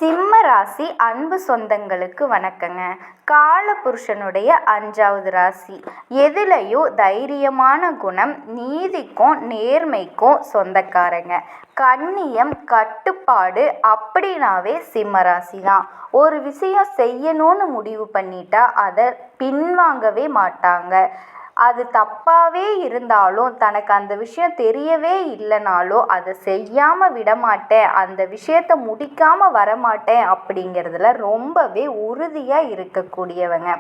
சிம்ம ராசி அன்பு சொந்தங்களுக்கு வணக்கங்க. காலபுருஷனுடைய 5வது ராசி. எதுலையும் தைரியமான குணம், நீதிக்கும் நேர்மைக்கும் சொந்தக்காரங்க. கண்ணியம், கட்டுப்பாடு அப்படின்னாவே சிம்ம ராசி தான். ஒரு விஷயம் செய்யணும்னு முடிவு பண்ணிட்டா அதை பின்வாங்கவே மாட்டாங்க. அது தப்பாகவே இருந்தாலும், தனக்கு அந்த விஷயம் தெரியவே இல்லைனாலும் அதை செய்யாமல் விடமாட்டேன், அந்த விஷயத்தை முடிக்காமல் வரமாட்டேன் அப்படிங்கிறதுல ரொம்பவே உறுதியாக இருக்கக்கூடியவங்க.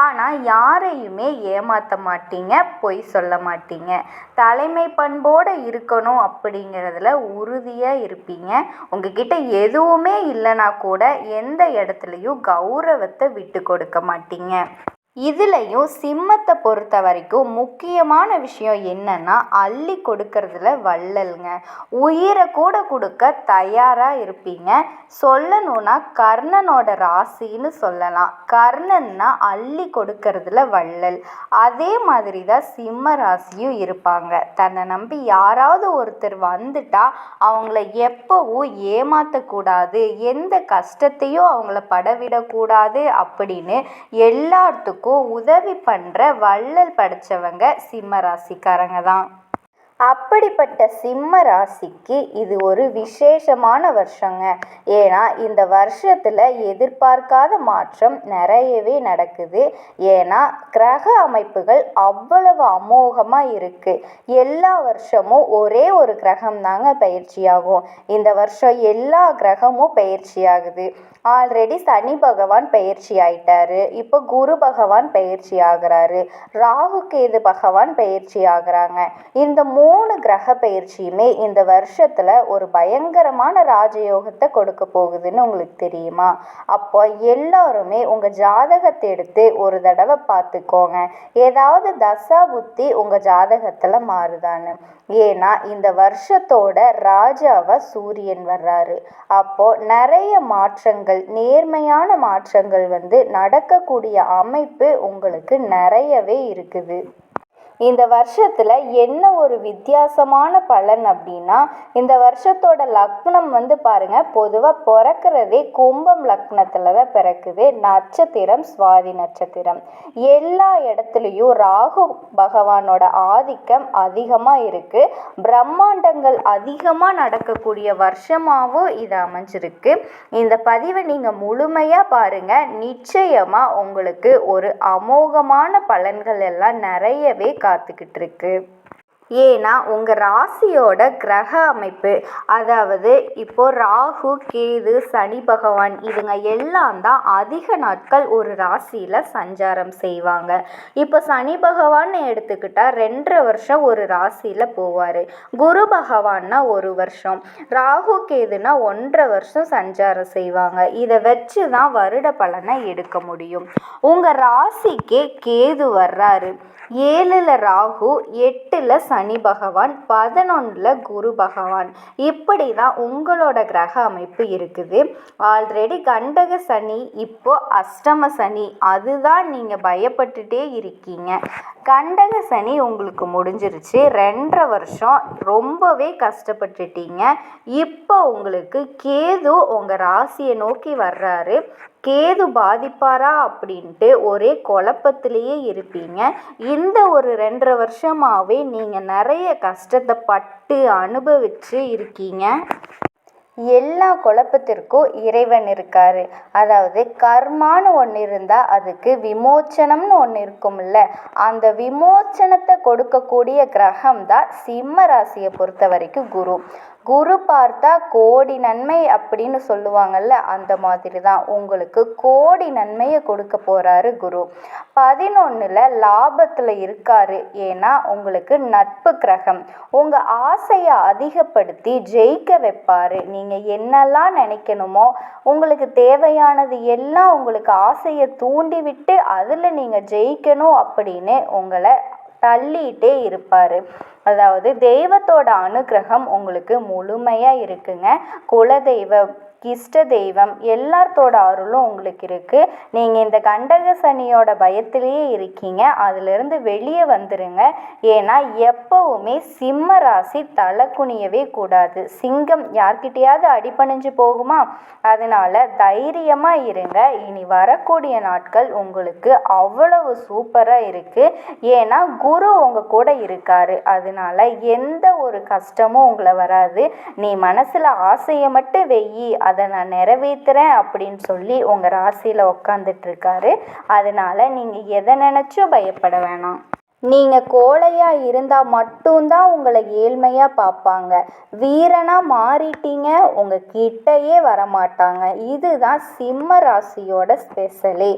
ஆனால் யாரையுமே ஏமாற்ற மாட்டீங்க, பொய் சொல்ல மாட்டீங்க. தலைமை பண்போடு இருக்கணும் அப்படிங்கிறதுல உறுதியாக இருப்பீங்க. உங்ககிட்ட எதுவுமே இல்லைனா கூட எந்த இடத்துலையும் கௌரவத்தை விட்டு கொடுக்க மாட்டீங்க. இதுலேயும் சிம்மத்தை பொறுத்த வரைக்கும் முக்கியமான விஷயம் என்னன்னா, அள்ளி கொடுக்கறதுல வள்ளல்ங்க. உயிரை கூட கொடுக்க தயாராக இருப்பீங்க. சொல்லணும்னா கர்ணனோட ராசின்னு சொல்லலாம். கர்ணன்னா அள்ளி கொடுக்கறதுல வள்ளல். அதே மாதிரி தான் சிம்ம ராசியும் இருப்பாங்க. தன்னை நம்பி யாராவது ஒருத்தர் வந்துட்டா அவங்கள எப்பவும் ஏமாற்றக்கூடாது, எந்த கஷ்டத்தையும் அவங்கள படவிடக்கூடாது அப்படின்னு எல்லாத்துக்கும் உதவி பண்ணுற வள்ளல் படைச்சவங்க சிம்ம ராசிக்காரங்க தான். அப்படிப்பட்ட சிம்ம ராசிக்கு இது ஒரு விசேஷமான வருஷங்க. ஏன்னா இந்த வருஷத்தில் எதிர்பார்க்காத மாற்றம் நிறையவே நடக்குது. ஏன்னா கிரக அமைப்புகள் அவ்வளவு அமோகமாக இருக்குது. எல்லா வருஷமும் ஒரே ஒரு கிரகம் தாங்க பயிற்சியாகும். இந்த வருஷம் எல்லா கிரகமும் பயிற்சியாகுது. ஆல்ரெடி சனி பகவான் பயிற்சி ஆயிட்டாரு. இப்போ குரு பகவான் பயிற்சி ஆகிறாரு. ராகு கேது பகவான் பயிற்சி ஆகுறாங்க. இந்த 3 கிரக பயிற்சியுமே இந்த வருஷத்துல ஒரு பயங்கரமான ராஜயோகத்தை கொடுக்க போகுதுன்னு உங்களுக்கு தெரியுமா? அப்போ எல்லாருமே உங்க ஜாதகத்தை எடுத்து ஒரு தடவை பார்த்துக்கோங்க. ஏதாவது தசா புத்தி உங்க ஜாதகத்துல மாறுதான்னு. ஏன்னா இந்த வருஷத்தோட ராஜாவா சூரியன் வர்றாரு. அப்போ நிறைய மாற்றங்கள், நேர்மையான மாற்றங்கள் நடக்கக்கூடிய அமைப்பு உங்களுக்கு நிறையவே இருக்குது. இந்த வருஷத்தில் என்ன ஒரு வித்தியாசமான பலன் அப்படின்னா, இந்த வருஷத்தோட லக்னம் பாருங்கள், பொதுவாக பிறக்கிறதே கும்பம் லக்னத்தில் தான் பிறக்குது. நட்சத்திரம் சுவாதி நட்சத்திரம். எல்லா இடத்துலையும் ராகு பகவானோட ஆதிக்கம் அதிகமாக இருக்குது. பிரம்மாண்டங்கள் அதிகமாக நடக்கக்கூடிய வருஷமாகவும் இது அமைஞ்சிருக்கு. இந்த பதிவை நீங்கள் முழுமையாக பாருங்கள். நிச்சயமாக உங்களுக்கு ஒரு அமோகமான பலன்கள் எல்லாம் நிறையவே காத்துக்கிட்டு இருக்கு. ஏன்னா உங்கள் ராசியோட கிரக அமைப்பு, அதாவது இப்போ ராகு கேது சனி பகவான் இதுங்க எல்லாம் தான் அதிக நாட்கள் ஒரு ராசியில் சஞ்சாரம் செய்வாங்க. இப்போ சனி பகவான் எடுத்துக்கிட்டால் 2.5 வருஷம் ஒரு ராசியில் போவார். குரு பகவான்னா 1 வருஷம், ராகு கேதுனா 1.5 வருஷம் சஞ்சாரம் செய்வாங்க. இதை வச்சு தான் வருட பலனை எடுக்க முடியும். உங்கள் ராசிக்கே கேது வர்றாரு. 7ல் ராகு, 8ல் சனி பகவான், 11ல் குரு பகவான். இப்படி தான் உங்களோட கிரக அமைப்பு இருக்குது. ஆல்ரெடி கண்டக சனி, இப்போ அஷ்டம சனி. அதுதான் நீங்கள் பயப்பட்டுட்டே இருக்கீங்க. கண்டக சனி உங்களுக்கு முடிஞ்சிருச்சு. 2.5 வருஷம் ரொம்பவே கஷ்டப்பட்டுட்டீங்க. இப்போ உங்களுக்கு கேது உங்கள் ராசியை நோக்கி வர்றாரு. கேது பாதிப்பாரா அப்படின்ட்டு ஒரே குழப்பத்திலேயே இருப்பீங்க. இந்த ஒரு 2.5 வருஷமாகவே நீங்கள் நிறைய கஷ்டத்தை பட்டு அனுபவிச்சு இருக்கீங்க. எல்லா குழப்பத்திற்கும் இறைவன் இருக்காரு. அதாவது கர்மான்னு ஒன்று இருந்தால் அதுக்கு விமோச்சனம்னு ஒன்று இருக்கும்ல, அந்த விமோச்சனத்தை கொடுக்கக்கூடிய கிரகம் தான் சிம்ம ராசியை பொறுத்த வரைக்கும் குரு. குரு பார்த்தா கோடி நன்மை அப்படின்னு சொல்லுவாங்கள்ல, அந்த மாதிரி தான் உங்களுக்கு கோடி நன்மையை கொடுக்க போகிறாரு குரு. 11ல் லாபத்தில் இருக்காரு. ஏன்னா உங்களுக்கு நட்பு கிரகம். உங்கள் ஆசையை அதிகப்படுத்தி ஜெயிக்க வைப்பார். நீங்கள் என்னெல்லாம் நினைக்கணுமோ, உங்களுக்கு தேவையானது எல்லாம் உங்களுக்கு ஆசையை தூண்டிவிட்டு அதில் நீங்கள் ஜெயிக்கணும் அப்படின்னு உங்களை தள்ளிகிட்டே இருப்பார். அதாவது தெய்வத்தோட அனுகிரகம் உங்களுக்கு முழுமையாக இருக்குங்க. குலதெய்வம் இஷ்ட தெய்வம் எல்லாத்தோட அருளும் உங்களுக்கு இருக்குது. நீங்கள் இந்த கண்டக சனியோட பயத்திலேயே இருக்கீங்க. அதிலிருந்து வெளியே வந்துடுங்க. ஏன்னா எப்பவுமே சிம்ம ராசி தலை குனியவே கூடாது. சிங்கம் யார்கிட்டையாவது அடிபணிஞ்சு போகுமா? அதனால தைரியமாக இருங்க. இனி வரக்கூடிய நாட்கள் உங்களுக்கு அவ்வளவு சூப்பராக இருக்குது. ஏன்னா குரு உங்கள் கூட இருக்காரு. அதனால எந்த ஒரு கஷ்டமும் உங்களை வராது. நீ மனசில் ஆசையை மட்டும் வெயி, அதை நான் நிறைவேற்றுறேன் அப்படின்னு சொல்லி உங்கள் ராசியில் உக்காந்துட்டு இருக்காரு. அதனால நீங்கள் எதை நினச்சும் பயப்பட வேணாம். நீங்கள் கோழையாக இருந்தால் மட்டும்தான் உங்களை ஏழ்மையாக பார்ப்பாங்க. வீரனாக மாறிட்டீங்க, உங்கள் கிட்டையே வரமாட்டாங்க. இதுதான் சிம்ம ராசியோட ஸ்பெஷலே.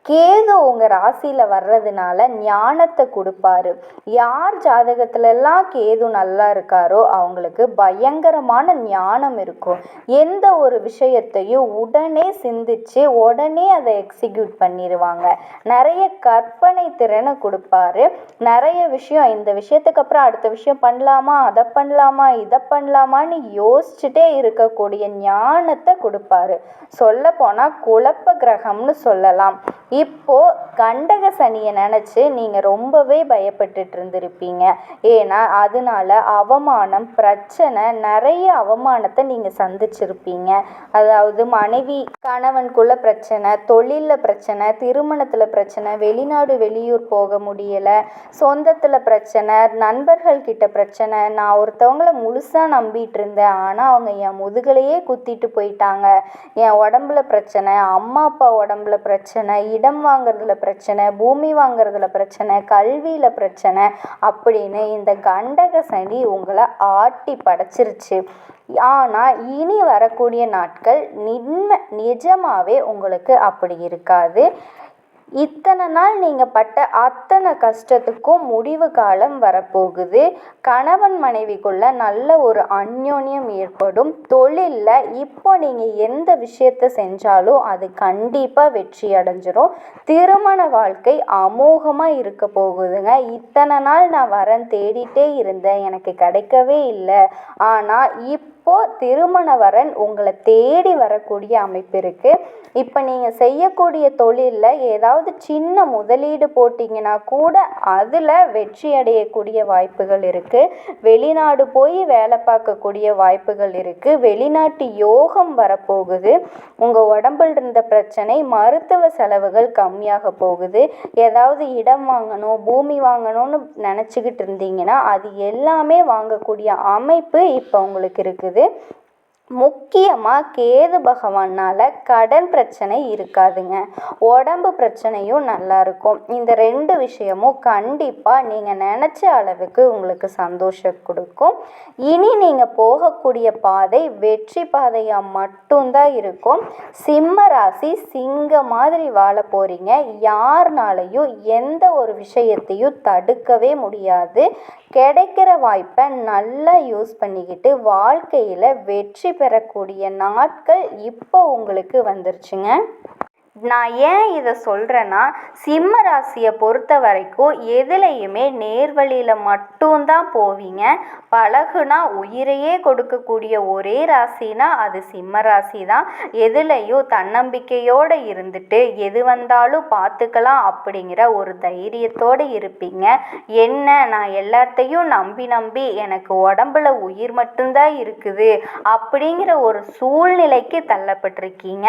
கேது உங்கள் ராசியில் வர்றதுனால ஞானத்தை கொடுப்பாரு. யார் ஜாதகத்துலலாம் கேது நல்லா இருக்காரோ அவங்களுக்கு பயங்கரமான ஞானம் இருக்கும். எந்த ஒரு விஷயத்தையும் உடனே சிந்திச்சு உடனே அதை எக்ஸிக்யூட் பண்ணிடுவாங்க. நிறைய கற்பனை திறனை கொடுப்பாரு. நிறைய விஷயம், இந்த விஷயத்துக்கு அப்புறம் அடுத்த விஷயம் பண்ணலாமா, அதை பண்ணலாமா, இதை பண்ணலாமான்னு யோசிச்சுட்டே இருக்கக்கூடிய ஞானத்தை கொடுப்பாரு. சொல்ல போனால் குழப்ப கிரகம்னு சொல்லலாம். இப்போ கண்டக சனியை நினச்சி நீங்கள் ரொம்பவே பயப்பட்டுட்டு இருந்திருப்பீங்க. ஏன்னா அதனால அவமானம், பிரச்சனை, நிறைய அவமானத்தை நீங்கள் சந்திச்சிருப்பீங்க. அதாவது மனைவி கணவனுக்குள்ள பிரச்சனை, தொழிலில் பிரச்சனை, திருமணத்தில் பிரச்சனை, வெளிநாடு வெளியூர் போக முடியலை, சொந்தத்தில் பிரச்சனை, நண்பர்கள்கிட்ட பிரச்சனை. நான் ஒருத்தவங்கள முழுசாக நம்பிட்டு இருந்தேன், ஆனால் அவங்க என் முதுகலையே குத்திட்டு போயிட்டாங்க. என் உடம்புல பிரச்சனை, அம்மா அப்பா உடம்புல பிரச்சனை, இடம் வாங்குறதுல பிரச்சனை, பூமி வாங்குறதுல பிரச்சனை, கல்வியில் பிரச்சனை அப்படின்னு இந்த கண்டக சனி உங்களை ஆட்டி படைச்சிருச்சு. ஆனால் இனி வரக்கூடிய நாட்கள் நிஜமாவே உங்களுக்கு அப்படி இருக்காது. இத்தனை நாள் நீங்கள் பட்ட அத்தனை கஷ்டத்துக்கும் முடிவு காலம் வரப்போகுது. கணவன் மனைவிக்குள்ள நல்ல ஒரு அந்யோன்யம் ஏற்படும். தொழிலில் இப்போ நீங்கள் எந்த விஷயத்தை செஞ்சாலும் அது கண்டிப்பாக வெற்றி அடைஞ்சிரும். திருமண வாழ்க்கை அமோகமாக இருக்க போகுதுங்க. இத்தனை நாள் நான் வரன் தேடிட்டே இருந்தேன், எனக்கு கிடைக்கவே இல்லை. ஆனால் இப்போ திருமண வரன் உங்களை தேடி வரக்கூடிய அமைப்பு இருக்குது. இப்போ நீங்கள் செய்யக்கூடிய தொழிலில் ஏதாவது சின்ன முதலீடு போட்டிங்கன்னா கூட அதில் வெற்றி அடையக்கூடிய வாய்ப்புகள் இருக்குது. வெளிநாடு போய் வேலை பார்க்கக்கூடிய வாய்ப்புகள் இருக்குது. வெளிநாட்டு யோகம் வரப்போகுது. உங்கள் உடம்பில் இருந்த பிரச்சனை, மருத்துவ செலவுகள் கம்மியாக போகுது. ஏதாவது இடம் வாங்கணும், பூமி வாங்கணும்னு நினச்சிக்கிட்டு இருந்தீங்கன்னா அது எல்லாமே வாங்கக்கூடிய அமைப்பு இப்போ உங்களுக்கு இருக்குது. முக்கியமாக கேது பகவானால் கடன் பிரச்சனை இருக்காதுங்க. உடம்பு பிரச்சனையும் நல்லா இருக்கும். இந்த 2 விஷயமும் கண்டிப்பாக நீங்கள் நினச்ச அளவுக்கு உங்களுக்கு சந்தோஷம் கொடுக்கும். இனி நீங்கள் போகக்கூடிய பாதை வெற்றி பாதையாக மட்டும்தான் இருக்கும். சிம்ம ராசி சிங்கம் மாதிரி வாழ போகிறீங்க. யாருனாலையும் எந்த ஒரு விஷயத்தையும் தடுக்கவே முடியாது. கிடைக்கிற வாய்ப்பை நல்லா யூஸ் பண்ணிக்கிட்டு வாழ்க்கையில் வெற்றி பெறக்கூடிய நாட்கள் இப்போ உங்களுக்கு வந்துருச்சுங்க. நான் ஏன் இதை சொல்கிறேன்னா, சிம்ம ராசியை பொறுத்த வரைக்கும் எதுலேயுமே நேர்வழியில் மட்டும்தான் போவீங்க. பழகுனா உயிரையே கொடுக்கக்கூடிய ஒரே ராசினா அது சிம்ம ராசி தான். எதுலேயும் தன்னம்பிக்கையோடு இருந்துட்டு எது வந்தாலும் பார்த்துக்கலாம் அப்படிங்கிற ஒரு தைரியத்தோடு இருப்பீங்க. என்ன, நான் எல்லாத்தையும் நம்பி எனக்கு உடம்புல உயிர் மட்டும்தான் இருக்குது அப்படிங்கிற ஒரு சூழ்நிலைக்கு தள்ளப்பட்டிருக்கீங்க.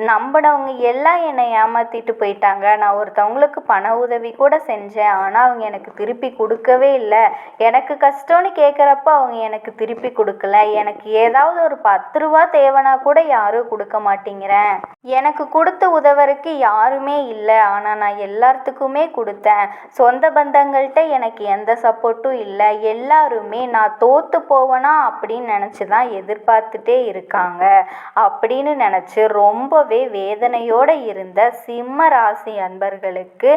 நம்பினவங்க எல்லாம் என்னை ஏமாற்றிட்டு போயிட்டாங்க. நான் ஒருத்தவங்களுக்கு பண உதவி கூட செஞ்சேன், ஆனால் அவங்க எனக்கு திருப்பி கொடுக்கவே இல்லை. எனக்கு கஷ்டம்னு கேட்குறப்ப அவங்க எனக்கு திருப்பி கொடுக்கல. எனக்கு ஏதாவது ஒரு 10 ரூபா தேவைன்னா கூட யாரும் கொடுக்க மாட்டேங்கிறேன். எனக்கு கொடுத்து உதவறதுக்கு யாருமே இல்லை, ஆனால் நான் எல்லாத்துக்குமே கொடுத்தேன். சொந்த பந்தங்கள்கிட்ட எனக்கு எந்த சப்போர்ட்டும் இல்லை. எல்லாருமே நான் தோற்று போவேனா அப்படின்னு நினச்சி தான் எதிர்பார்த்துட்டே இருக்காங்க அப்படின்னு நினச்சி ரொம்பவே வேதனையோடு இருந்த சிம்ம ராசி அன்பர்களுக்கு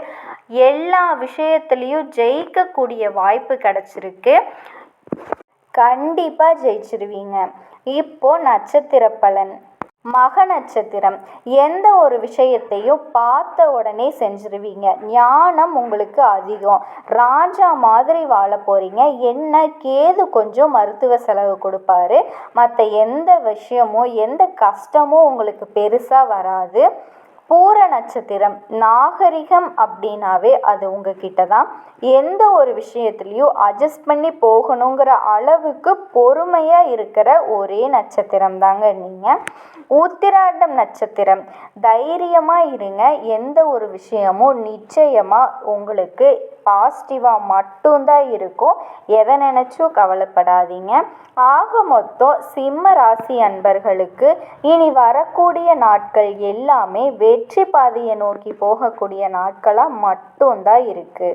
எல்லா விஷயத்துலேயும் ஜெயிக்கக்கூடிய வாய்ப்பு கிடச்சிருக்கு. கண்டிப்பாக ஜெயிச்சிருவீங்க. இப்போ நட்சத்திர பலன். மக நட்சத்திரம், எந்த ஒரு விஷயத்தையும் பார்த்த உடனே செஞ்சிருவீங்க. ஞானம் உங்களுக்கு அதிகம். ராஜா மாதிரி வாழ போறீங்க. என்ன கேது கொஞ்சம் மருத்துவ செலவு கொடுப்பாரு. மற்ற எந்த விஷயமும் எந்த கஷ்டமும் உங்களுக்கு பெருசாக வராது. பூர நட்சத்திரம், நாகரிகம் அப்படின்னாவே அது உங்ககிட்ட தான். எந்த ஒரு விஷயத்துலையும் அட்ஜஸ்ட் பண்ணி போகணுங்கிற அளவுக்கு பொறுமையாக இருக்கிற ஒரே நட்சத்திரம் தாங்க நீங்கள். உத்திராடம் நட்சத்திரம், தைரியமாக இருங்க. எந்த ஒரு விஷயமும் நிச்சயமாக உங்களுக்கு பாசிட்டிவாக மட்டும்தான் இருக்கும். எதை நினச்சும் கவலைப்படாதீங்க. ஆக மொத்தம் சிம்ம ராசி அன்பர்களுக்கு இனி வரக்கூடிய நாட்கள் எல்லாமே வெற்றி பாதையை நோக்கி போகக்கூடிய நாட்களாக மட்டும்தான் இருக்குது.